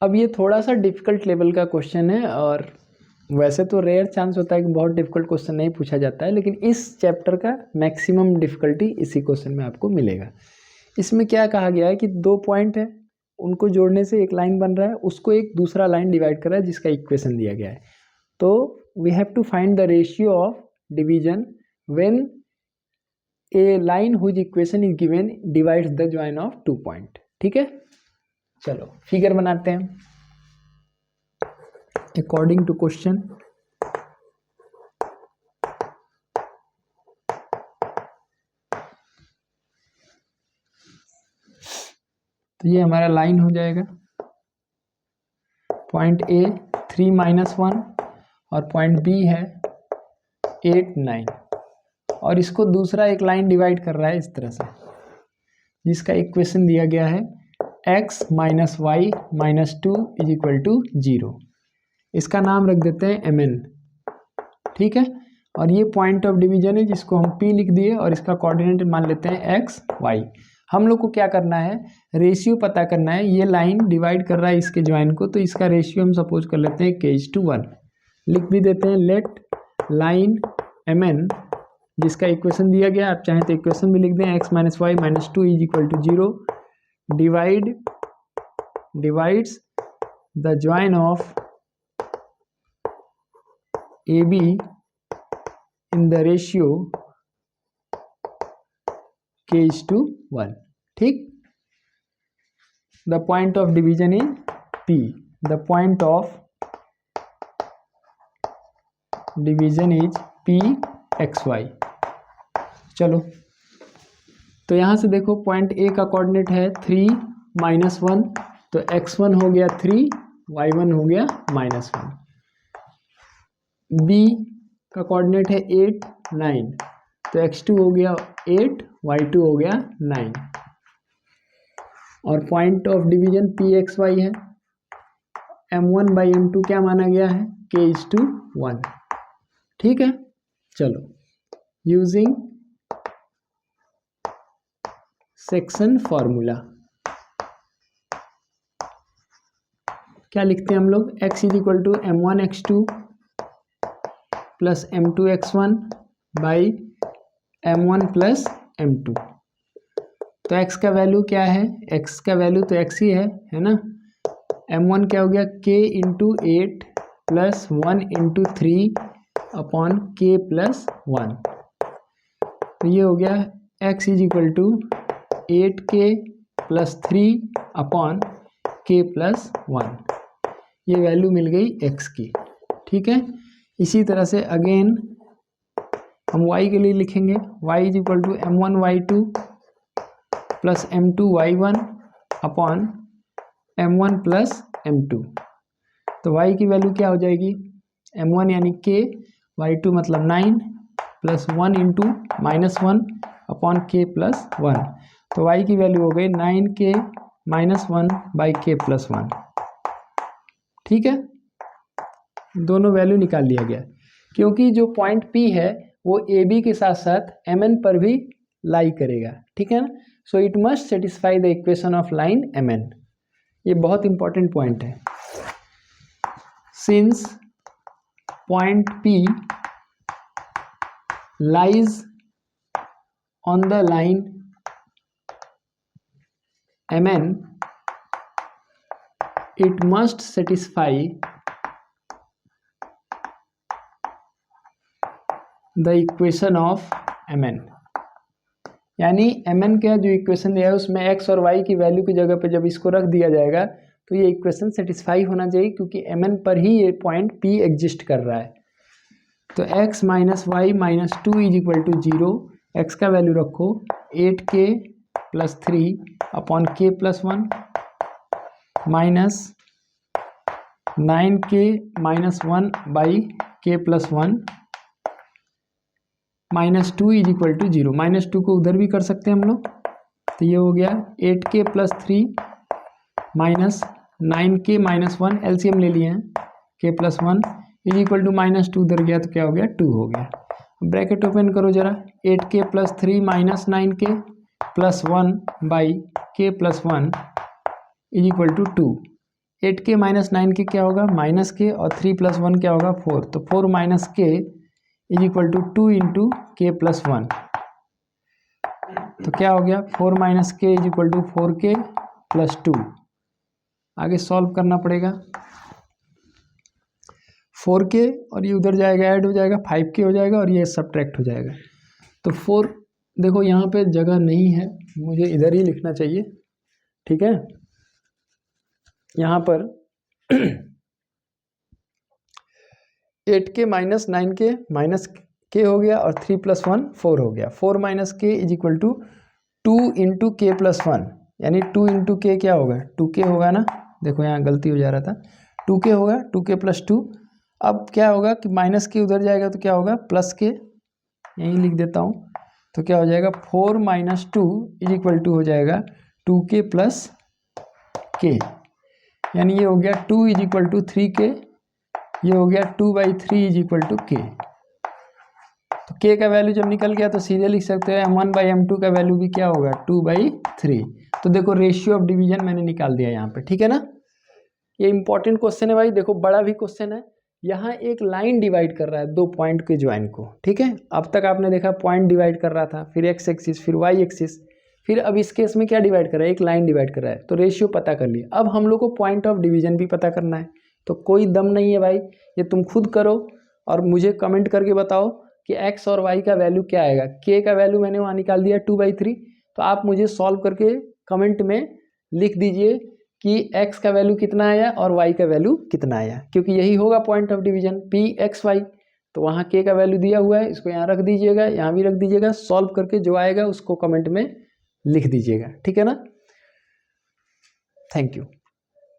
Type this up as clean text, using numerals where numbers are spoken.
अब ये थोड़ा सा डिफिकल्ट लेवल का क्वेश्चन है, और वैसे तो रेयर चांस होता है कि बहुत डिफिकल्ट क्वेश्चन नहीं पूछा जाता है, लेकिन इस चैप्टर का मैक्सिमम डिफिकल्टी इसी क्वेश्चन में आपको मिलेगा। इसमें क्या कहा गया है कि 2 पॉइंट है, उनको जोड़ने से एक लाइन बन रहा है, उसको एक दूसरा लाइन डिवाइड कर रहा है जिसका इक्वेशन दिया गया है। तो we have to find the ratio of division when a line whose equation is given divides the join of 2 point. ठीक है, चलो फिगर बनाते हैं अकॉर्डिंग टू क्वेश्चन। तो ये हमारा लाइन हो जाएगा, पॉइंट ए 3 - 1 और पॉइंट बी है 8 9, और इसको दूसरा एक लाइन डिवाइड कर रहा है इस तरह से, जिसका इक्वेशन दिया गया है x - y - 2 = 0। इसका नाम रख देते हैं mn। ठीक है, और ये पॉइंट ऑफ डिवीजन है जिसको हम p लिख दिए, और इसका कोऑर्डिनेट मान लेते हैं x y। हम लोग को क्या करना है, रेशियो पता करना है। ये लाइन डिवाइड कर रहा है इसके ज्वाइन को, तो इसका रेशियो हम सपोज कर लेते हैं k/1। लिख भी देते हैं लेट लाइन mn, जिसका इक्वेशन दिया गया, आप चाहें तो इक्वेशन भी लिख दें, x - y - 2 = 0 divides the join of AB in the ratio k/1। ठीक, the point of division is P, the point of division is PXY। चलो, तो यहाँ से देखो पॉइंट ए का कोऑर्डिनेट है 3 - 1, तो x1 हो गया 3, y1 हो गया -1। बी का कोऑर्डिनेट है 8 9, तो x2 हो गया 8, y2 हो गया 9। और पॉइंट ऑफ डिवीजन PXY है, m1/m2 क्या माना गया है, k/1। ठीक है, चलो यूजिंग सेक्शन फॉर्मूला क्या लिखते हैं हम लोग, x = m1x2 + m2x1 / m1 + m2। तो x का वैल्यू क्या है, x का वैल्यू तो x ही है ना। m1 क्या हो गया, k × 8 + 1 × 3 / k + 1। तो ये हो गया x = 8k + 3 / k + 1। ये वैल्यू मिल गई x की। ठीक है, इसी तरह से अगेन हम y के लिए लिखेंगे, y = m1y2 + m2y1 / m1 + m2। तो y की वैल्यू क्या हो जाएगी, m1 यानी k, y2 मतलब 9 + 1 × -1 / k + 1। तो y की वैल्यू हो गई 9k - 1 / k + 1। ठीक है, दोनों वैल्यू निकाल लिया गया, क्योंकि जो पॉइंट P है वो AB के साथ साथ MN पर भी लाई करेगा। ठीक है ना, so it must satisfy the equation of line MN। ये बहुत इंपॉर्टेंट पॉइंट है। Since point P lies on the line MN, it must satisfy the equation of MN। यानी MN का जो इक्वेशन दिया है उसमें x और y की वैल्यू की जगह पे जब इसको रख दिया जाएगा तो ये इक्वेशन सेटिस्फाई होना चाहिए, क्योंकि MN पर ही ये पॉइंट P एग्जिस्ट कर रहा है। तो x - y - 2 = 0, x का वैल्यू रखो 8k + 3 / k + 1 minus 9k - 1 / k + 1 -2 = 0। -2 को उधर भी कर सकते हैं हम लोग, तो ये हो गया 8k + 3 माइनस 9k - 1, एलसीएम ले लिए हैं, k + 1 = -2 उधर गया तो क्या हो गया, 2 हो गया। ब्रैकेट ओपन करो जरा, 8k + 3 - 9k + 1 / k + 1 = 2। 8k minus 9k क्या होगा, माइनस के, और 3 + 1 क्या होगा, 4। तो 4 - k = 2 × k + 1। तो क्या हो गया, 4 - k = 4k + 2। आगे सॉल्व करना पड़ेगा। 4k और ये उधर जाएगा, ऐड हो जाएगा, 5k हो जाएगा और ये सब्ट्रैक्ट हो जाएगा। तो 4, देखो यहाँ पे जगह नहीं है, मुझे इधर ही लिखना चाहिए, ठीक है। यहाँ पर 8k minus 9k minus k हो गया और 3 + 1 4 हो गया। 4 - k = 2 × k + 1, यानी 2 × k क्या होगा, 2k होगा ना। देखो यहाँ गलती हो जा रहा था, 2k होगा, 2k + 2। अब क्या होगा कि माइनस के उधर जाएगा तो क्या होगा, प्लस के, यहीं लिख देता हूँ। तो क्या हो जाएगा, 4 - 2 = हो जाएगा 2k + k, यानी ये हो गया 2 = 3k, ये हो गया 2/3 = k। तो k का वैल्यू जब निकल गया तो सीधे लिख सकते हैं m1/m2 का वैल्यू भी क्या होगा, 2/3। तो देखो रेशियो ऑफ डिवीजन मैंने निकाल दिया यहाँ पे, ठीक है ना। ये इंपॉर्टेंट क्वेश्चन है भाई, देखो बड़ा भी क्वेश्चन है। यहाँ एक लाइन डिवाइड कर रहा है दो पॉइंट के ज्वाइन को, ठीक है। अब तक आपने देखा पॉइंट डिवाइड कर रहा था, फिर एक्स एक्सिस, फिर वाई एक्सिस, फिर अब इस केस में क्या डिवाइड कर रहा है, एक लाइन डिवाइड कर रहा है। तो रेशियो पता कर लिया, अब हम लोग को पॉइंट ऑफ डिवीजन भी पता करना है। तो कोई दम नहीं है भाई, ये तुम खुद करो और मुझे कमेंट करके बताओ कि एक्स और वाई का वैल्यू क्या आएगा। के का वैल्यू मैंने वहाँ निकाल दिया 2/3, तो आप मुझे सॉल्व करके कमेंट में लिख दीजिए कि x का वैल्यू कितना आया और y का वैल्यू कितना आया, क्योंकि यही होगा पॉइंट ऑफ डिवीजन Pxy। तो वहाँ k का वैल्यू दिया हुआ है, इसको यहाँ रख दीजिएगा, यहाँ भी रख दीजिएगा। सॉल्व करके जो आएगा उसको कमेंट में लिख दीजिएगा, ठीक है ना। Thank you.